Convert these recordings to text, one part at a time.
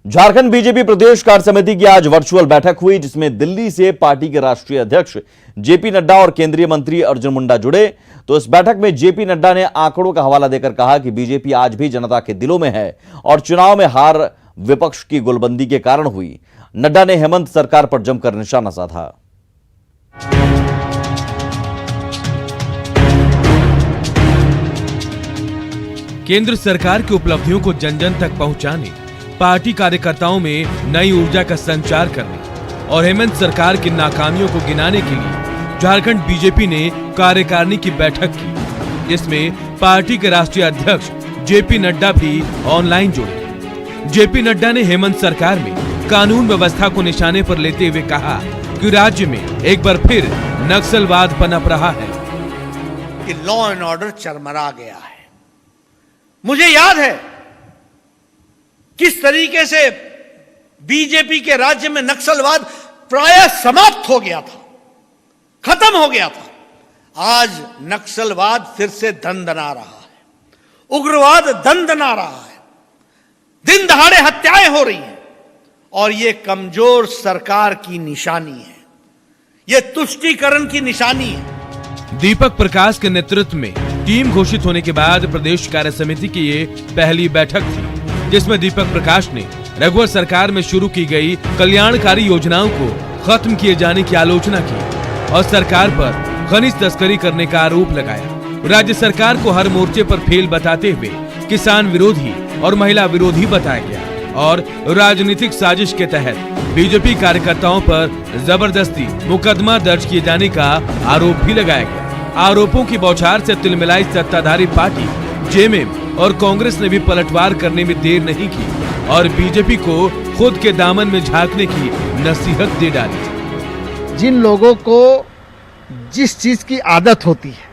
Jharkhand BJP प्रदेश कार्य समिति की आज वर्चुअल बैठक हुई, जिसमें दिल्ली से पार्टी के राष्ट्रीय अध्यक्ष जेपी नड्डा और केंद्रीय मंत्री अर्जुन मुंडा जुड़े। तो इस बैठक में जेपी नड्डा ने आंकड़ों का हवाला देकर कहा कि बीजेपी आज भी जनता के दिलों में है और चुनाव में हार विपक्ष की गोलबंदी के कारण हुई। नड्डा ने हेमंत सरकार पर जमकर निशाना साधा। केंद्र सरकार की उपलब्धियों को जन जन तक पहुंचाने, पार्टी कार्यकर्ताओं में नई ऊर्जा का संचार करने और हेमंत सरकार की नाकामियों को गिनाने के लिए झारखंड बीजेपी ने कार्यकारिणी की बैठक की, जिसमें पार्टी के राष्ट्रीय अध्यक्ष जेपी नड्डा भी ऑनलाइन जुड़े। जेपी नड्डा ने हेमंत सरकार में कानून व्यवस्था को निशाने पर लेते हुए कहा कि राज्य में एक बार फिर नक्सलवाद पनप रहा है कि लॉ एंड ऑर्डर चरमरा गया है। मुझे याद है किस तरीके से बीजेपी के राज्य में नक्सलवाद प्रायः समाप्त हो गया था, खत्म हो गया था। आज नक्सलवाद फिर से दंदना रहा है, उग्रवाद दंदना रहा है, दिन दहाड़े हत्याएं हो रही हैं और ये कमजोर सरकार की निशानी है, ये तुष्टीकरण की निशानी है। दीपक प्रकाश के नेतृत्व में टीम घोषित होने के बाद प्रदेश कार्य समिति की ये पहली बैठक थी, जिसमें दीपक प्रकाश ने रघुवर सरकार में शुरू की गई कल्याणकारी योजनाओं को खत्म किए जाने की आलोचना की और सरकार पर खनिज तस्करी करने का आरोप लगाया। राज्य सरकार को हर मोर्चे पर फेल बताते हुए किसान विरोधी और महिला विरोधी बताया गया और राजनीतिक साजिश के तहत बीजेपी कार्यकर्ताओं पर जबरदस्ती मुकदमा दर्ज किए जाने का आरोप भी लगाया गया। आरोपों की बौछार से तिलमिलाई सत्ताधारी पार्टी जेएमएम और कांग्रेस ने भी पलटवार करने में देर नहीं की और बीजेपी को खुद के दामन में झांकने की नसीहत दे डाली। जिन लोगों को जिस चीज की आदत होती है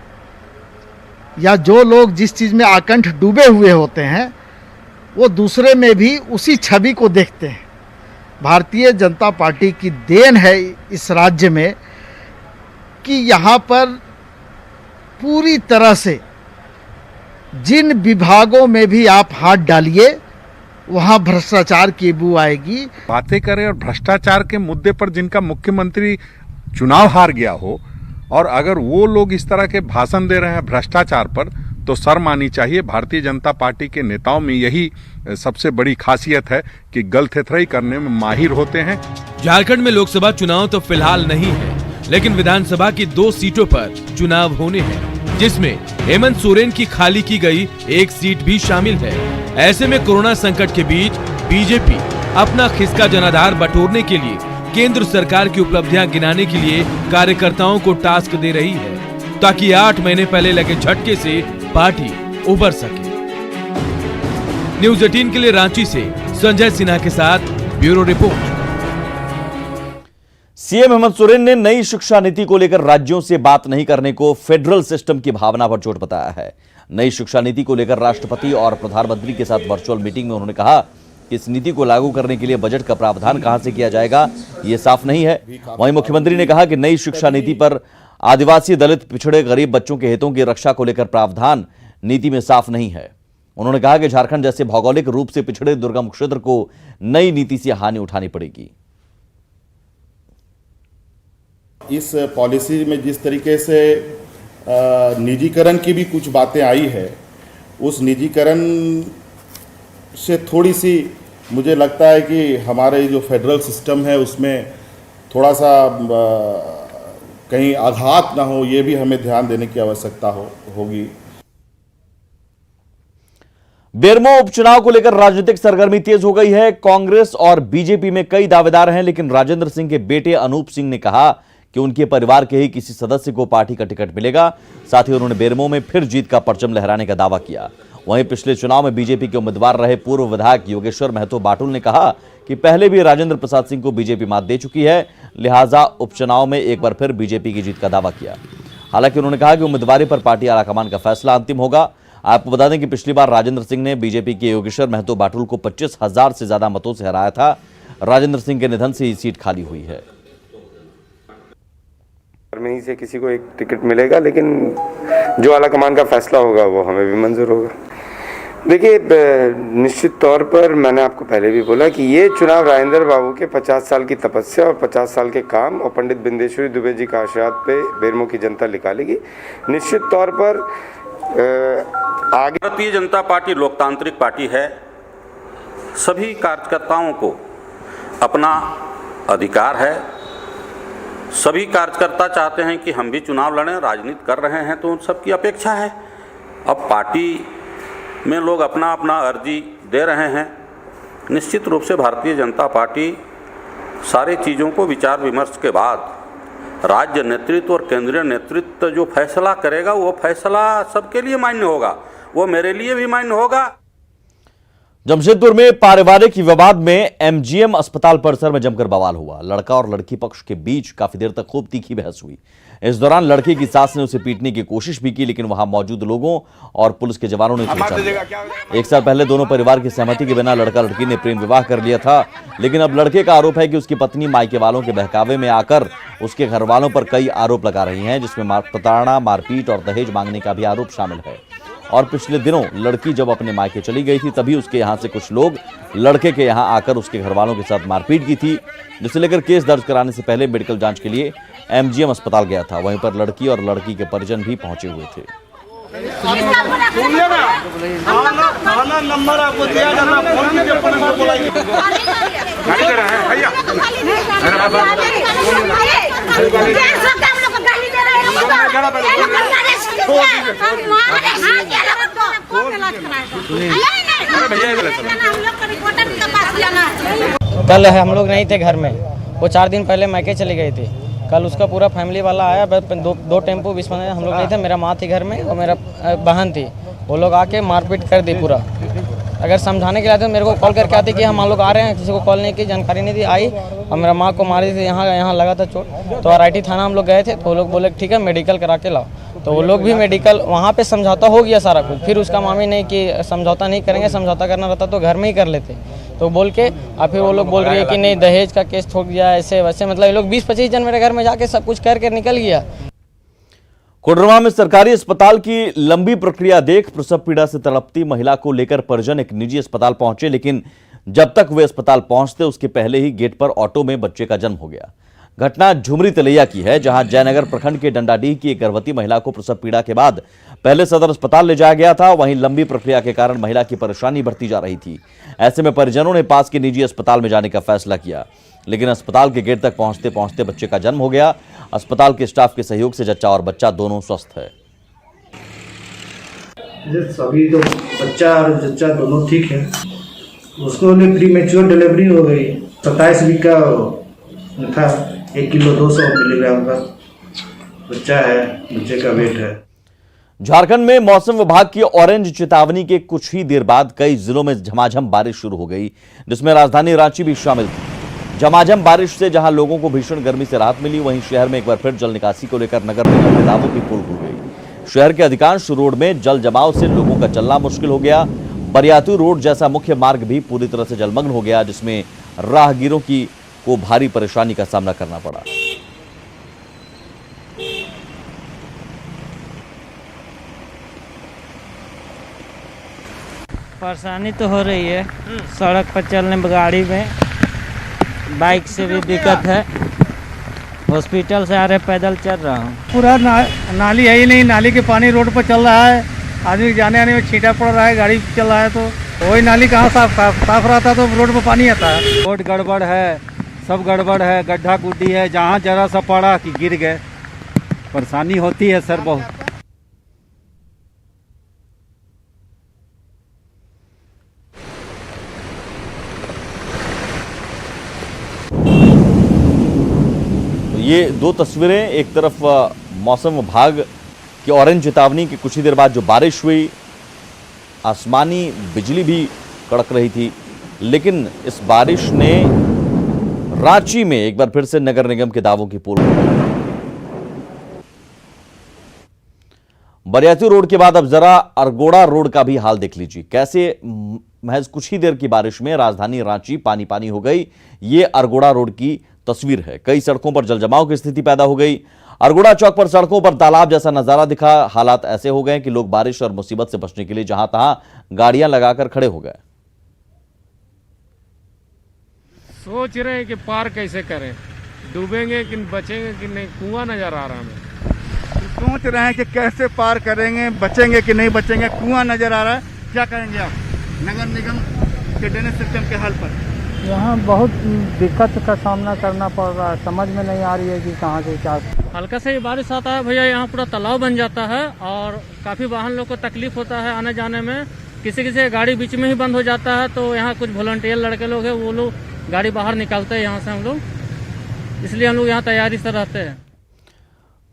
या जो लोग जिस चीज में आकंठ डूबे हुए होते हैं, वो दूसरे में भी उसी छवि को देखते हैं। भारतीय जनता पार्टी की देन है इस राज्य में कि यहाँ पर पूरी तरह से जिन विभागों में भी आप हाथ डालिए वहां भ्रष्टाचार की बू आएगी। बातें करें और भ्रष्टाचार के मुद्दे पर जिनका मुख्यमंत्री चुनाव हार गया हो और अगर वो लोग इस तरह के भाषण दे रहे हैं भ्रष्टाचार पर, तो शर्म आनी चाहिए। भारतीय जनता पार्टी के नेताओं में यही सबसे बड़ी खासियत है कि गलथेथराई करने में माहिर होते हैं। झारखंड में लोकसभा चुनाव तो फिलहाल नहीं है, लेकिन विधानसभा की 2 सीटों पर चुनाव होने हैं, जिसमें हेमंत सोरेन की खाली की गई एक सीट भी शामिल है। ऐसे में कोरोना संकट के बीच बीजेपी अपना खिसका जनाधार बटोरने के लिए केंद्र सरकार की उपलब्धियां गिनाने के लिए कार्यकर्ताओं को टास्क दे रही है, ताकि 8 महीने पहले लगे झटके से पार्टी उबर सके। न्यूज़ 18 के लिए रांची से संजय सिन्हा के साथ bureau report. CM Hemant Soren ने नई शिक्षा नीति को लेकर राज्यों से बात नहीं करने को फेडरल सिस्टम की भावना पर चोट बताया है। नई शिक्षा नीति को लेकर राष्ट्रपति और प्रधानमंत्री के साथ वर्चुअल मीटिंग में उन्होंने कहा कि इस नीति को लागू करने के लिए बजट का प्रावधान कहां से किया जाएगा, ये साफ नहीं है। वहीं मुख्यमंत्री ने कहा कि नई शिक्षा नीति पर आदिवासी, दलित, पिछड़े, गरीब बच्चों के हितों की रक्षा को लेकर प्रावधान नीति में साफ नहीं है। उन्होंने कहा कि झारखंड जैसे भौगोलिक रूप से पिछड़े दुर्गम क्षेत्र को नई नीति से हानि उठानी पड़ेगी। इस पॉलिसी में जिस तरीके से निजीकरण की भी कुछ बातें आई है, उस निजीकरण से थोड़ी सी मुझे लगता है कि हमारे जो फेडरल सिस्टम है उसमें थोड़ा सा कहीं आघात ना हो, ये भी हमें ध्यान देने की आवश्यकता होगी। बेरमो उपचुनाव को लेकर राजनीतिक सरगर्मी तेज हो गई है। कांग्रेस और बीजेपी में कई दावेदार हैं, लेकिन राजेंद्र सिंह के बेटे अनूप सिंह ने कहा कि उनके परिवार के ही किसी सदस्य को पार्टी का टिकट मिलेगा। साथ ही उन्होंने बेरमो में फिर जीत का परचम लहराने का दावा किया। वहीं पिछले चुनाव में बीजेपी के उम्मीदवार रहे पूर्व विधायक योगेश्वर महतो बाटुल ने कहा कि पहले भी राजेंद्र प्रसाद सिंह को बीजेपी मात दे चुकी है, लिहाजा उपचुनाव में एक बार फिर बीजेपी की जीत का दावा किया। हालांकि उन्होंने कहा कि उम्मीदवारी पर पार्टी आलाकमान का फैसला अंतिम होगा। आपको बता दें कि पिछली बार राजेंद्र सिंह ने बीजेपी के योगेश्वर महतो बाटुल को 25,000 से ज्यादा मतों से हराया था। राजेंद्र सिंह के निधन से ये सीट खाली हुई है। में ही से किसी को एक टिकट मिलेगा, लेकिन जो आलाकमान का फैसला होगा वो हमें भी मंजूर होगा। देखिए, निश्चित तौर पर मैंने आपको पहले भी बोला कि ये चुनाव राजेंद्र बाबू के 50 साल की तपस्या और 50 साल के काम और पंडित बिंदेश्वरी दुबे जी का आशीर्वाद पे बेरमो की जनता निकालेगी। निश्चित तौर पर आगे भारतीय जनता पार्टी लोकतांत्रिक पार्टी है। सभी कार्यकर्ताओं को अपना अधिकार है। सभी कार्यकर्ता चाहते हैं कि हम भी चुनाव लड़ें, राजनीति कर रहे हैं तो उन सबकी अपेक्षा है। अब पार्टी में लोग अपना अपना अर्जी दे रहे हैं। निश्चित रूप से भारतीय जनता पार्टी सारी चीज़ों को विचार विमर्श के बाद राज्य नेतृत्व और केंद्रीय नेतृत्व जो फैसला करेगा वो फैसला सबके लिए मान्य होगा, वो मेरे लिए भी मान्य होगा। जमशेदपुर में पारिवारिक विवाद में एमजीएम अस्पताल परिसर में जमकर बवाल हुआ। लड़का और लड़की पक्ष के बीच काफी देर तक खूब तीखी बहस हुई। इस दौरान लड़के की सास ने उसे पीटने की कोशिश भी की, लेकिन वहां मौजूद लोगों और पुलिस के जवानों ने खींचा लिया। एक साल पहले दोनों परिवार की सहमति के बिना लड़का लड़की ने प्रेम विवाह कर लिया था, लेकिन अब लड़के का आरोप है कि उसकी पत्नी मायके वालों के बहकावे में आकर उसके घर वालों पर कई आरोप लगा रही है, जिसमें प्रताड़ना, मारपीट और दहेज मांगने का भी आरोप शामिल है। और पिछले दिनों लड़की जब अपने मायके चली गई थी तभी उसके यहां से कुछ लोग लड़के के यहां आकर उसके घर वालों के साथ मारपीट की थी, जिसे लेकर केस दर्ज कराने से पहले मेडिकल जांच के लिए एमजीएम अस्पताल गया था। वहीं पर लड़की और लड़की के परिजन भी पहुंचे हुए थे। नंबर आपको दिया जाना, फोन कीजिए, पुलिस को बुलाइए। कल हम लोग नहीं थे घर में, वो 4 दिन पहले मैके चली गई थी। कल उसका पूरा फैमिली वाला आया, दो टेम्पो 20-15 हम लोग नहीं थे। मेरा माँ थी घर में और मेरा बहन थी। वो लोग आके मारपीट कर दी पूरा। अगर समझाने के लिए आते तो मेरे को कॉल करके आते कि हम लोग आ रहे हैं, किसी को कॉल नहीं की, जानकारी नहीं दी। आई और मेरा माँ को मारी थी, यहाँ लगा था चोट। तो आरआईटी थाना हम लोग गए थे, तो वो लोग बोले ठीक है मेडिकल करा के लाओ। तो वो लोग भी मेडिकल वहाँ पे समझौता हो गया सारा कुछ। फिर उसका मामी नहीं कि समझौता नहीं करेंगे, समझौता करना रहता तो घर में ही कर लेते। तो बोल के और फिर वो लोग बोल रहे हैं कि नहीं दहेज का केस ठोक दिया, ऐसे वैसे। मतलब ये लोग 20-25 जन मेरे घर में जाके सब कुछ करके निकल गया। कोडरमा में सरकारी अस्पताल की लंबी प्रक्रिया देख प्रसव पीड़ा से तड़पती महिला को लेकर परिजन एक निजी अस्पताल पहुंचे, लेकिन जब तक वे अस्पताल पहुंचते उसके पहले ही गेट पर ऑटो में बच्चे का जन्म हो गया। घटना झुमरी तलैया की है, जहां जयनगर प्रखंड के डंडाडीह की एक गर्भवती महिला को प्रसव पीड़ा के बाद पहले सदर अस्पताल ले जाया गया था। वहीं लंबी प्रक्रिया के कारण महिला की परेशानी बढ़ती जा रही थी। ऐसे में परिजनों ने पास के निजी अस्पताल में जाने का फैसला किया, लेकिन अस्पताल के गेट तक पहुंचते पहुंचते बच्चे का जन्म हो गया। अस्पताल के स्टाफ के सहयोग से जच्चा और बच्चा दोनों स्वस्थ है। अभी तो बच्चा और जच्चा दोनों ठीक है। उसको भी प्री मैच्योर डिलीवरी हो गई। 27 वीक का था, 1 किलो 200 मिलीग्राम का बच्चा है, बच्चे का वेट है। झारखंड में मौसम विभाग की ऑरेंज चेतावनी के कुछ ही देर बाद कई जिलों में झमाझम बारिश शुरू हो गई, जिसमें राजधानी रांची भी शामिल थी। झमाझम बारिश से जहां लोगों को भीषण गर्मी से राहत मिली, वहीं शहर में एक बार फिर जल निकासी को लेकर नगर निगम के दावों की पोल खुल गई। शहर के अधिकांश रोड में जल जमाव से लोगों का चलना मुश्किल हो गया। बरियातू रोड जैसा मुख्य मार्ग भी पूरी तरह से जलमग्न हो गया, जिसमें राहगीरों को भारी परेशानी का सामना करना पड़ा। परेशानी तो हो रही है, सड़क पर चलने में, गाड़ी में, बाइक से भी दिक्कत है। हॉस्पिटल से आ रहे पैदल चल रहा हूँ। पूरा नाली है ही नहीं, नाली के पानी रोड पर चल रहा है, आदमी जाने आने में छींटा पड़ रहा है, गाड़ी चल रहा है तो वही नाली कहाँ साफ रहता तो रोड पर पानी आता है। रोड गड़बड़ है, सब गड़बड़ है, गड्ढा गुड्डी है, जहाँ जरा सा पड़ा कि गिर गए। परेशानी होती है सर बहुत। ये दो तस्वीरें, एक तरफ मौसम विभाग की ऑरेंज चेतावनी की कुछ ही देर बाद जो बारिश हुई, आसमानी बिजली भी कड़क रही थी, लेकिन इस बारिश ने रांची में एक बार फिर से नगर निगम के दावों की पोल खुल गई। बरियातू रोड के बाद अब जरा अरगोड़ा रोड का भी हाल देख लीजिए। कैसे महज कुछ ही देर की बारिश में राजधानी रांची पानी पानी हो गई। ये अरगोड़ा रोड की तस्वीर है। कई सड़कों पर जलजमाव की स्थिति पैदा हो गई। अरगुड़ा चौक पर सड़कों पर तालाब जैसा नजारा दिखा। हालात ऐसे हो गए कि लोग बारिश और मुसीबत से बचने के लिए जहां तहां गाड़ियां लगाकर खड़े हो गए। सोच रहे हैं कि पार कैसे करें, डूबेंगे कि बचेंगे कि नहीं, कुआं नजर आ रहा है। सोच रहे हैं कि कैसे पार करेंगे, बचेंगे कि नहीं बचेंगे, कुआं नजर आ रहा है। क्या करेंगे आप नगर निगम के ड्रेनेज सिस्टम के हल पर? यहाँ बहुत दिक्कत का सामना करना पड़ रहा है, समझ में नहीं आ रही है कि कहाँ से क्या। हल्का से बारिश आता है भैया, यहाँ पूरा तालाब बन जाता है और काफ़ी वाहन लोग को तकलीफ होता है आने जाने में। किसी किसी गाड़ी बीच में ही बंद हो जाता है, तो यहाँ कुछ वॉलंटियर लड़के लोग हैं, वो लोग गाड़ी बाहर निकालते हैं यहाँ से हम लोग, इसलिए हम लोग यहाँ तैयारी से रहते हैं।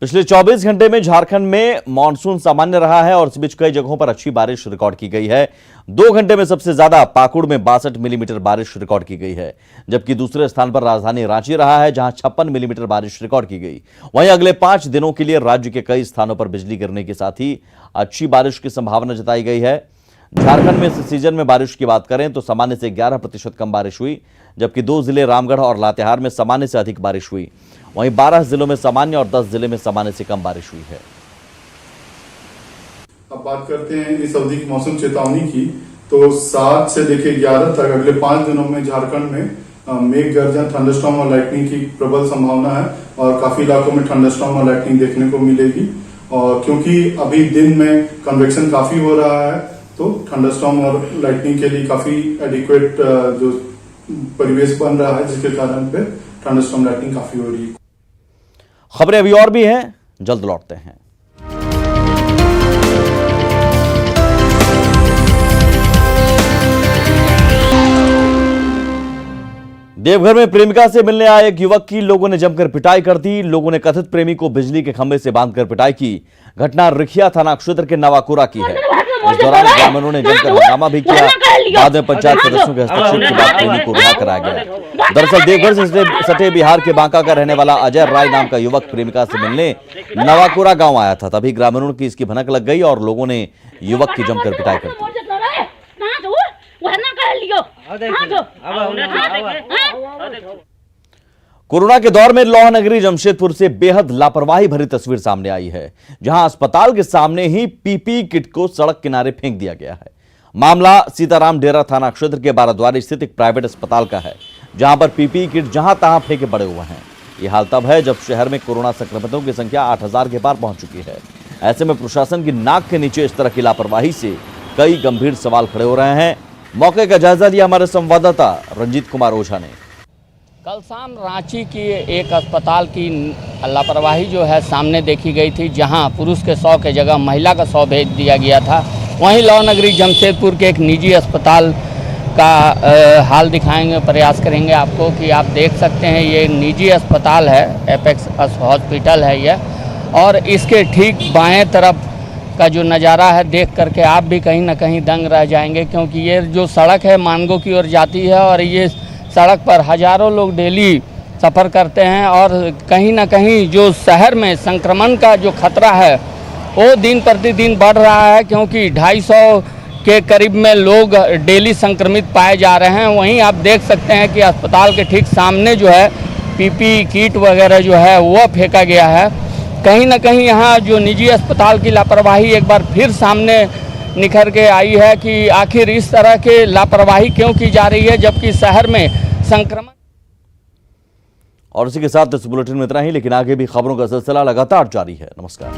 पिछले 24 घंटे में झारखंड में मानसून सामान्य रहा है और इस बीच कई जगहों पर अच्छी बारिश रिकॉर्ड की गई है। 2 घंटे में सबसे ज्यादा पाकुड़ में 62 मिलीमीटर बारिश रिकॉर्ड की गई है, जबकि दूसरे स्थान पर राजधानी रांची रहा है, जहां 56 मिलीमीटर बारिश रिकॉर्ड की गई। वहीं अगले 5 दिनों के लिए राज्य के कई स्थानों पर बिजली गिरने के साथ ही अच्छी बारिश की संभावना जताई गई है। झारखंड में इस सीजन में बारिश की बात करें तो सामान्य से 11% कम बारिश हुई, जबकि 2 जिले रामगढ़ और लातेहार में सामान्य से अधिक बारिश हुई। वहीं 12 जिलों में सामान्य और 10 जिले में सामान्य से कम बारिश हुई है। अब बात करते हैं इस अवधि की मौसम चेतावनी की, तो 7 से लेकर 11 तक अगले 5 दिनों में झारखंड में मेघ गर्जन, थंडरस्टॉर्म और लाइटनिंग की प्रबल संभावना है और काफी इलाकों में थंडरस्टॉर्म और लाइटनिंग देखने को मिलेगी। और क्योंकि अभी दिन में कन्वेक्शन काफी हो रहा है, तो थंडरस्टॉर्म और लाइटनिंग के लिए काफी एडिक्वेट जो परिवेश बन रहा है, जिसके कारण पे थंडरस्टॉर्म लाइटनिंग काफी हो रही है। खबरें अभी और भी हैं, जल्द लौटते हैं। देवघर में प्रेमिका से मिलने आए एक युवक की लोगों ने जमकर पिटाई कर दी। लोगों ने कथित प्रेमी को बिजली के खंभे से बांधकर पिटाई की। घटना रिखिया थाना क्षेत्र के नवाकुरा की है। इस दौरान ग्रामीणों ने जमकर हंगामा भी किया। बाद में पंचायत सदस्यों के हस्तक्षेप के बाद प्रेमी को रिहा कराया गया। दरअसल देवघर से सटे बिहार के बांका का रहने वाला अजय राय नाम का युवक प्रेमिका से मिलने नवाकुरा गांव आया था। तभी ग्रामीणों की इसकी भनक लग गई और लोगों ने युवक की जमकर पिटाई कर दी। कोरोना के दौर में लौह नगरी जमशेदपुर से बेहद लापरवाही भरी तस्वीर सामने आई है, जहां अस्पताल के सामने ही पीपीई किट को सड़क किनारे फेंक दिया गया है। मामला सीताराम डेरा थाना क्षेत्र के बाराद्वारी स्थित एक प्राइवेट अस्पताल का है, जहां पर पीपीई किट जहां तहां फेंके पड़े हुए हैं। यह हाल तब है जब शहर में कोरोना संक्रमितों की संख्या 8000 के पार पहुंच चुकी है। ऐसे में प्रशासन की नाक के नीचे इस तरह की लापरवाही से कई गंभीर सवाल खड़े हो रहे हैं। मौके का जायजा लिया हमारे संवाददाता रंजीत कुमार ओझा ने। कल शाम रांची की एक अस्पताल की लापरवाही जो है सामने देखी गई थी, जहां पुरुष के 100 के जगह महिला का 100 भेज दिया गया था। वहीं लौह नगरी जमशेदपुर के एक निजी अस्पताल का हाल दिखाएंगे, प्रयास करेंगे आपको कि आप देख सकते हैं ये निजी अस्पताल है, एपेक्स हॉस्पिटल है यह, और इसके ठीक बाएं तरफ का जो नज़ारा है देख करके आप भी कहीं ना कहीं दंग रह जाएंगे, क्योंकि ये जो सड़क है मानगो की ओर जाती है और ये सड़क पर हजारों लोग डेली सफ़र करते हैं और कहीं ना कहीं जो शहर में संक्रमण का जो खतरा है वो दिन प्रतिदिन बढ़ रहा है, क्योंकि 250 के करीब में लोग डेली संक्रमित पाए जा रहे हैं। वहीं आप देख सकते हैं कि अस्पताल के ठीक सामने जो है पीपीई किट वगैरह जो है वो फेंका गया है। कहीं ना कहीं यहाँ जो निजी अस्पताल की लापरवाही एक बार फिर सामने निखर के आई है कि आखिर इस तरह के लापरवाही क्यों की जा रही है, जबकि शहर में संक्रमण। और इसी के साथ इस बुलेटिन में इतना ही, लेकिन आगे भी खबरों का सिलसिला लगातार जारी है। नमस्कार।